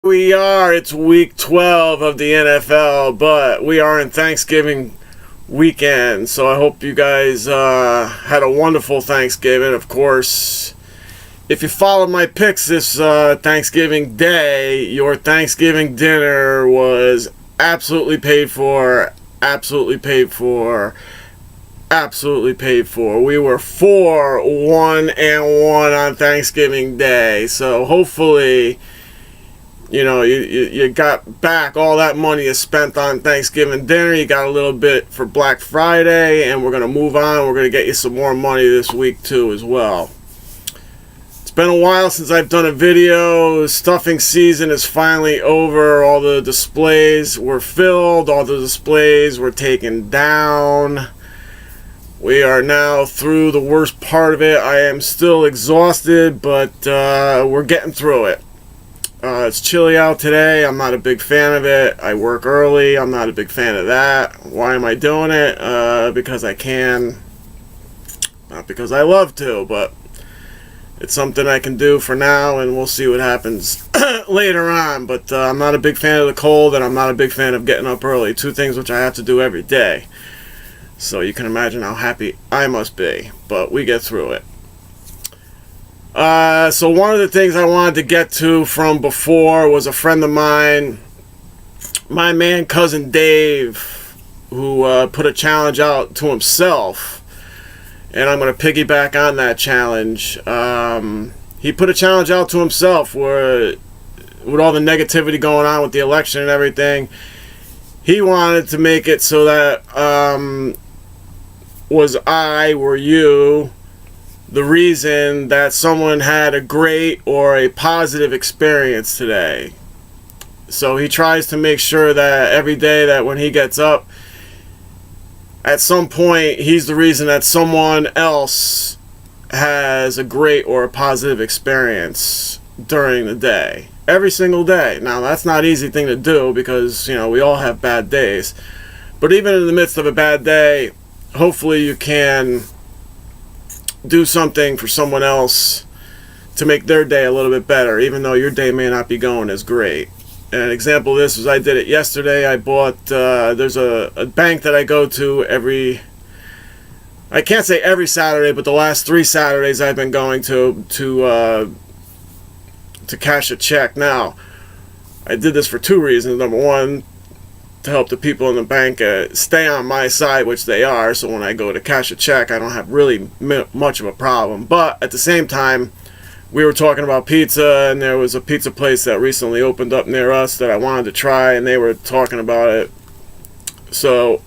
We are. It's week 12 of the NFL, but we are in Thanksgiving weekend, so I hope you guys had a wonderful Thanksgiving. Of course, if you followed my picks this Thanksgiving Day, your Thanksgiving dinner was absolutely paid for, absolutely paid for, absolutely paid for. We were 4-1-1 on Thanksgiving Day, so hopefully you got back all that money you spent on Thanksgiving dinner. You got a little bit for Black Friday, and we're going to move on. We're going to get you some more money this week too as well. It's been a while since I've done a video. Stuffing season is finally over. All the displays were filled. All the displays were taken down. We are now through the worst part of it. I am still exhausted, but we're getting through it. It's chilly out today. I'm not a big fan of it. I work early. I'm not a big fan of that. Why am I doing it? Because I can. Not because I love to, but it's something I can do for now, and we'll see what happens later on. But I'm not a big fan of the cold, and I'm not a big fan of getting up early. Two things which I have to do every day. So you can imagine how happy I must be. But we get through it. So one of the things I wanted to get to from before was a friend of mine, my man cousin Dave, who put a challenge out to himself, and I'm going to piggyback on that challenge. He put a challenge out to himself where, with all the negativity going on with the election and everything, he wanted to make it so that were you the reason that someone had a great or a positive experience today. So he tries to make sure that every day that when he gets up, at some point he's the reason that someone else has a great or a positive experience during the day. Every single day. Now that's not an easy thing to do because, we all have bad days. But even in the midst of a bad day, hopefully you can do something for someone else to make their day a little bit better, even though your day may not be going as great. And an example of this was I did it yesterday. I bought, there's a bank that I go to I can't say every Saturday, but the last 3 Saturdays I've been going to cash a check. Now, I did this for 2 reasons. Number one, to help the people in the bank stay on my side, which they are, so when I go to cash a check I don't have really much of a problem. But at the same time, we were talking about pizza, and there was a pizza place that recently opened up near us that I wanted to try, and they were talking about it. So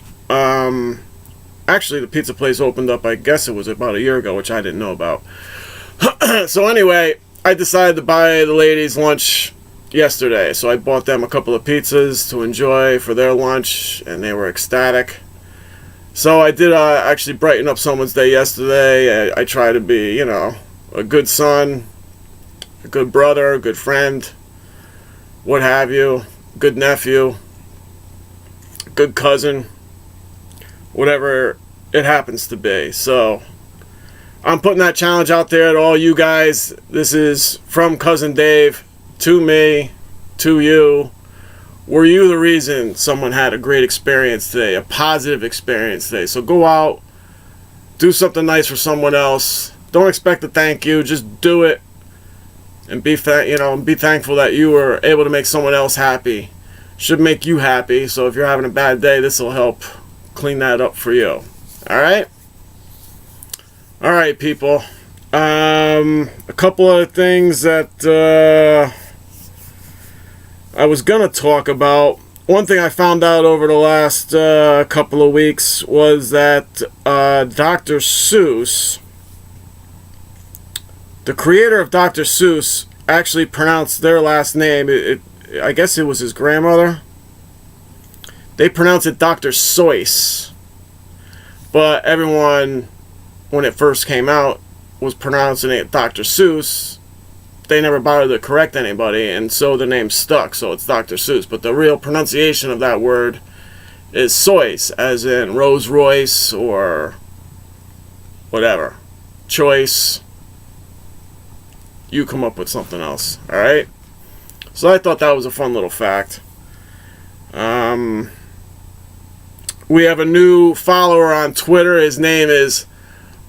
actually the pizza place opened up, I guess it was about a year ago, which I didn't know about. So anyway, I decided to buy the ladies lunch yesterday, so I bought them a couple of pizzas to enjoy for their lunch, and they were ecstatic. So I did actually brighten up someone's day yesterday. I try to be, a good son, a good brother, a good friend, what have you, good nephew, good cousin, whatever it happens to be. So I'm putting that challenge out there to all you guys. This is from Cousin Dave to me, to you. Were you the reason someone had a great experience today, a positive experience today? So go out, do something nice for someone else. Don't expect a thank you, just do it, and be thankful that you were able to make someone else happy. Should make you happy. So if you're having a bad day, this will help clean that up for you. All right, people. A couple of things that I was going to talk about. One thing I found out over the last couple of weeks was that Dr. Seuss, the creator of Dr. Seuss, actually pronounced their last name. I guess it was his grandmother. They pronounce it Dr. Seuss. But everyone, when it first came out, was pronouncing it Dr. Seuss. They never bothered to correct anybody, and so the name stuck, so it's Dr. Seuss. But the real pronunciation of that word is Seuss, as in Rolls Royce or whatever. Choice. You come up with something else, alright? So I thought that was a fun little fact. We have a new follower on Twitter. His name is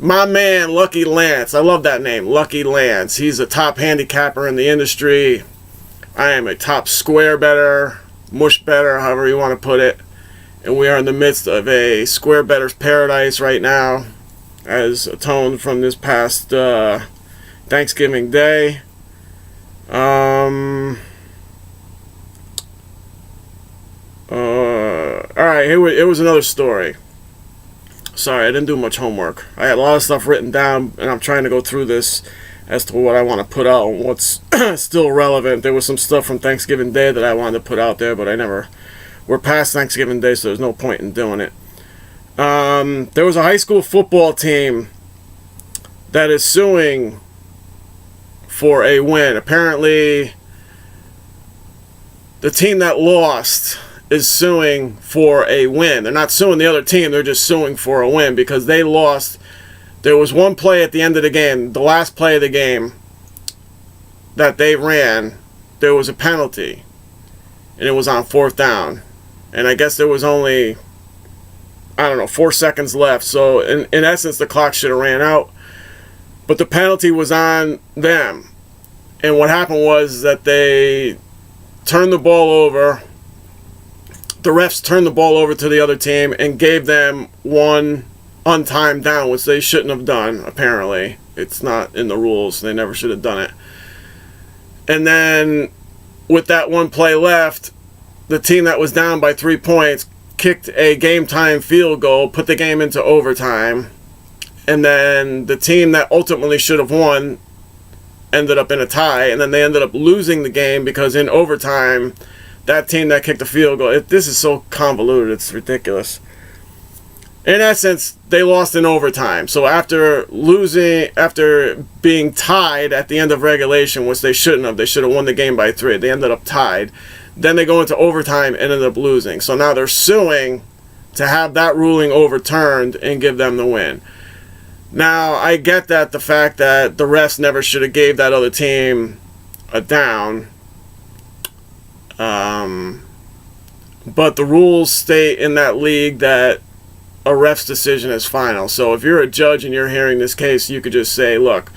my man, Lucky Lance. I love that name, Lucky Lance. He's a top handicapper in the industry. I am a top square bettor, mush bettor, however you want to put it. And we are in the midst of a square bettor's paradise right now, as atoned from this past Thanksgiving Day. Alright, it was another story. Sorry, I didn't do much homework. I had a lot of stuff written down, and I'm trying to go through this as to what I want to put out and what's still relevant. There was some stuff from Thanksgiving Day that I wanted to put out there, but we're past Thanksgiving Day, so there's no point in doing it. There was a high school football team that is suing for a win. Apparently, the team that lost is suing for a win. They're not suing the other team, they're just suing for a win because they lost. There was one play at the end of the game, the last play of the game that they ran, there was a penalty, and it was on 4th down. And I guess there was only, 4 seconds left, so in essence the clock should have ran out, but the penalty was on them. And what happened was that they turned the ball over. The refs turned the ball over to the other team and gave them one untimed down, which they shouldn't have done, apparently. It's not in the rules. They never should have done it. And then, with that one play left, the team that was down by 3 points kicked a game-time field goal, put the game into overtime, and then the team that ultimately should have won ended up in a tie, and then they ended up losing the game because in overtime, that team that kicked the field goal, this is so convoluted, it's ridiculous. In essence, they lost in overtime. So after being tied at the end of regulation, which they shouldn't have, they should have won the game by 3. They ended up tied. Then they go into overtime and ended up losing. So now they're suing to have that ruling overturned and give them the win. Now, I get that the fact that the refs never should have gave that other team a down. But the rules state in that league that a ref's decision is final. So if you're a judge and you're hearing this case, you could just say, look,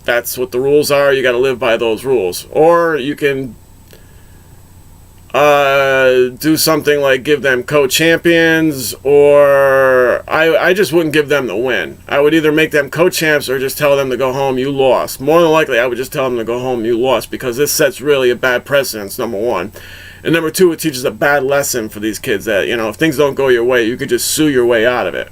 that's what the rules are. You got to live by those rules. Or you can do something like give them co-champions, or I just wouldn't give them the win. I would either make them co-champs or just tell them to go home, you lost. More than likely, I would just tell them to go home, you lost, because this sets really a bad precedence, number one. And number two, it teaches a bad lesson for these kids that, if things don't go your way, you could just sue your way out of it.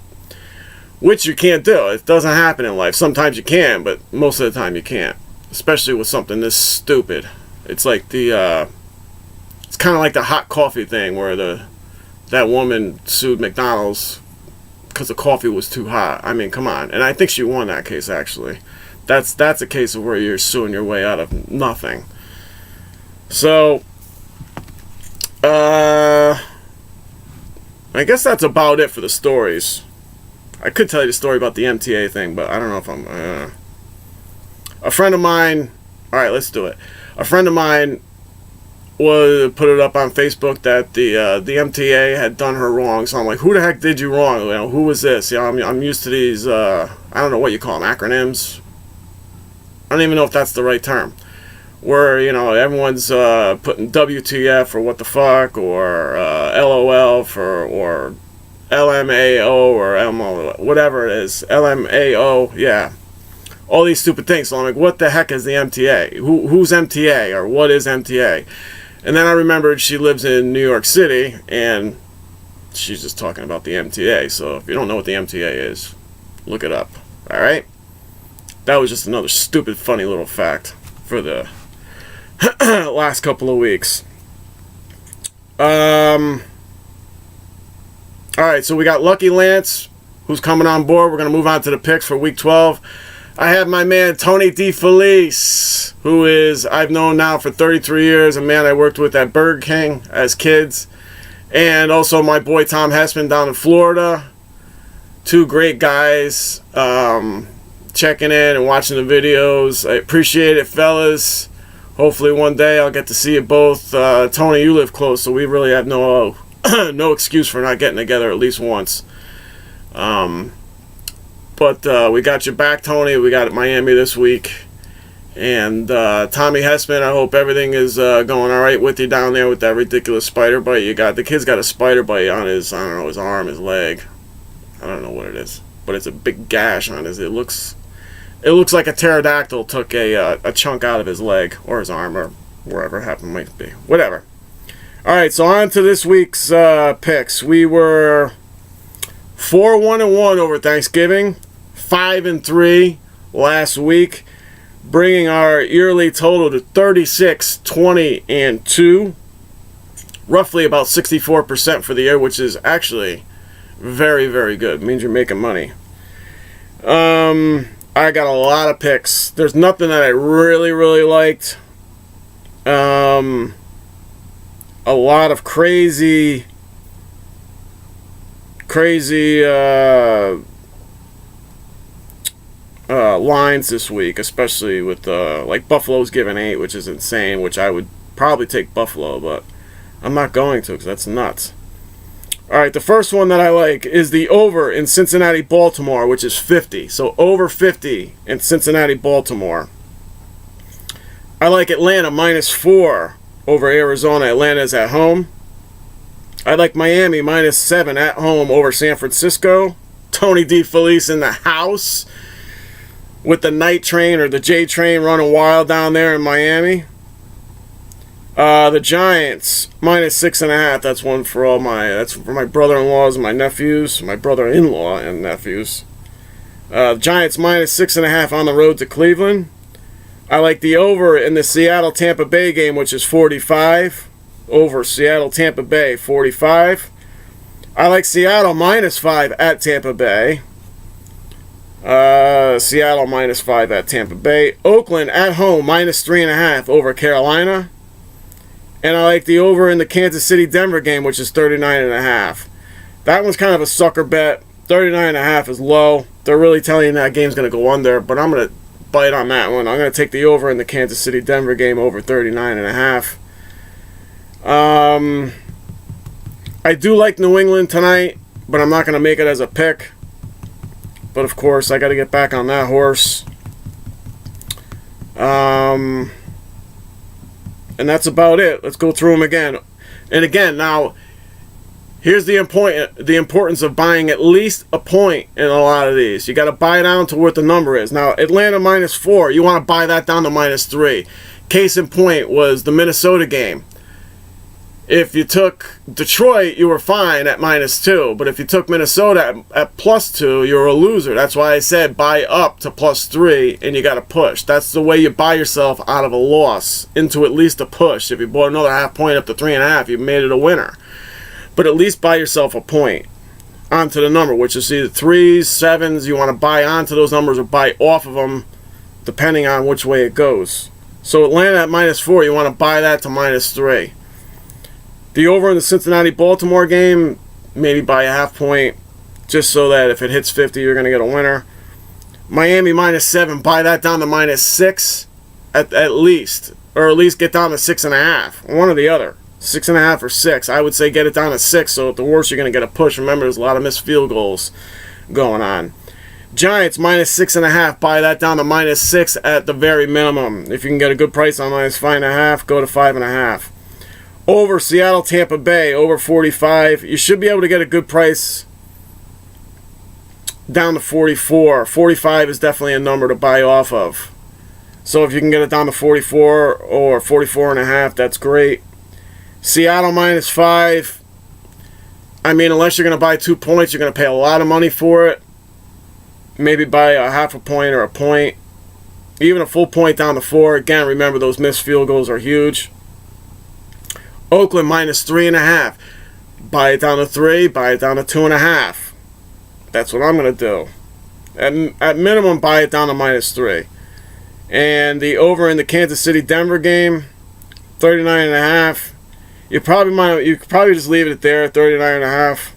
Which you can't do. It doesn't happen in life. Sometimes you can, but most of the time you can't. Especially with something this stupid. It's like it's kind of like the hot coffee thing where that woman sued McDonald's because the coffee was too hot. I mean, come on. And I think she won that case, actually. That's a case of where you're suing your way out of nothing. So, I guess that's about it for the stories. I could tell you the story about the MTA thing, but I don't know if I'm... A friend of mine... Alright, let's do it. A friend of mine put it up on Facebook that the MTA had done her wrong. So I'm like, who the heck did you wrong? Who was this? I'm used to these, I don't know what you call them, acronyms. I don't even know if that's the right term. Where, everyone's putting WTF or what the fuck, or LOL or LMAO or MO, whatever it is. LMAO, yeah. All these stupid things. So I'm like, what the heck is the MTA? Who's MTA, or what is MTA? And then I remembered she lives in New York City, and she's just talking about the MTA. So if you don't know what the MTA is, look it up. Alright? That was just another stupid, funny little fact for the last couple of weeks. Alright, so we got Lucky Lance, who's coming on board. We're going to move on to the picks for Week 12. I have my man Tony DeFelice, who I've known now for 33 years, a man I worked with at Burger King as kids, and also my boy Tom Hessman down in Florida. Two great guys, checking in and watching the videos. I appreciate it, fellas. Hopefully one day I'll get to see you both. Tony, you live close, so we really have no no excuse for not getting together at least once. But we got your back, Tony. We got Miami this week. And Tommy Hessman, I hope everything is going all right with you down there with that ridiculous spider bite you got. The kid's got a spider bite on his, I don't know, his arm, his leg. I don't know what it is, but it's a big gash on his. It looks like a pterodactyl took a chunk out of his leg or his arm or wherever it happened might be. Whatever. All right, so on to this week's picks. We were 4-1-1 over Thanksgiving, 5-3 last week, bringing our yearly total to 36-20-2, roughly about 64% for the year, which is actually very, very good. It means you're making money. I got a lot of picks. There's nothing that I really, really liked. A lot of crazy lines this week, especially with like Buffalo's giving 8, which is insane, which I would probably take Buffalo, but I'm not going to because that's nuts. Alright, the first one that I like is the over in Cincinnati-Baltimore, which is 50. So over 50 in Cincinnati-Baltimore. I like Atlanta -4 over Arizona. Atlanta is at home. I like Miami -7 at home over San Francisco. Tony DeFelice in the house with the night train or the J train running wild down there in Miami. The Giants -6.5. That's one for all that's for my brother-in-laws and my nephews, my brother-in-law and nephews. Giants -6.5 on the road to Cleveland. I like the over in the Seattle-Tampa Bay game, which is 45. Over Seattle-Tampa Bay, 45. I like Seattle -5 at Tampa Bay. Seattle -5 at Tampa Bay. Oakland at home -3.5 over Carolina. And I like the over in the Kansas City-Denver game, which is 39.5. That one's kind of a sucker bet. 39.5 is low. They're really telling you that game's going to go under, but I'm going to bite on that one. I'm going to take the over in the Kansas City-Denver game over 39.5. I do like New England tonight, but I'm not going to make it as a pick. But, of course, I got to get back on that horse. And that's about it. Let's go through them again. And again, now, here's the importance of buying at least a point in a lot of these. You got to buy down to what the number is. Now, Atlanta -4, you want to buy that down to -3. Case in point was the Minnesota game. If you took Detroit, you were fine at -2. But if you took Minnesota at +2, you're a loser. That's why I said buy up to +3, and you got to push. That's the way you buy yourself out of a loss into at least a push. If you bought another half point up to 3.5, you made it a winner. But at least buy yourself a point onto the number, which is either 3s, 7s. You want to buy onto those numbers or buy off of them, depending on which way it goes. So Atlanta at -4, you want to buy that to -3. The over in the Cincinnati-Baltimore game, maybe buy a half point, just so that if it hits 50, you're going to get a winner. Miami -7, buy that down to -6 at least, or at least get down to 6.5. One or the other, 6.5 or 6. I would say get it down to 6. So at the worst, you're going to get a push. Remember, there's a lot of missed field goals going on. Giants -6.5, buy that down to -6 at the very minimum. If you can get a good price on -5.5, go to 5.5. Over Seattle-Tampa Bay, over 45. You should be able to get a good price down to 44. 45 is definitely a number to buy off of. So if you can get it down to 44 or 44.5, that's great. Seattle -5. I mean, unless you're going to buy 2 points, you're going to pay a lot of money for it. Maybe buy a half a point or a point. Even a full point down to 4. Again, remember those missed field goals are huge. Oakland -3.5. Buy it down to 3. Buy it down to 2.5. That's what I'm going to do. At minimum, buy it down to -3. And the over in the Kansas City-Denver game, 39.5. You could probably just leave it there, 39.5.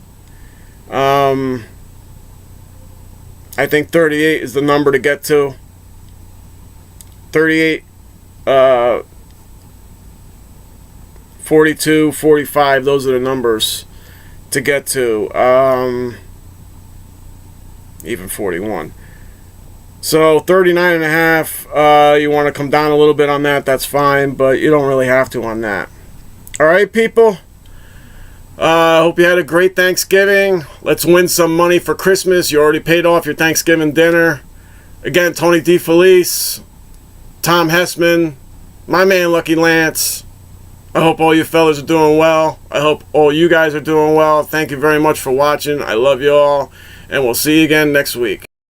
I think 38 is the number to get to. 38. 42, 45, those are the numbers to get to. Even 41. So 39 and a half, you want to come down a little bit on that, that's fine, but you don't really have to on that. Alright, people? Hope you had a great Thanksgiving. Let's win some money for Christmas. You already paid off your Thanksgiving dinner. Again, Tony DeFelice, Tom Hessman, my man Lucky Lance. I hope all you fellas are doing well. I hope all you guys are doing well. Thank you very much for watching. I love you all. And we'll see you again next week.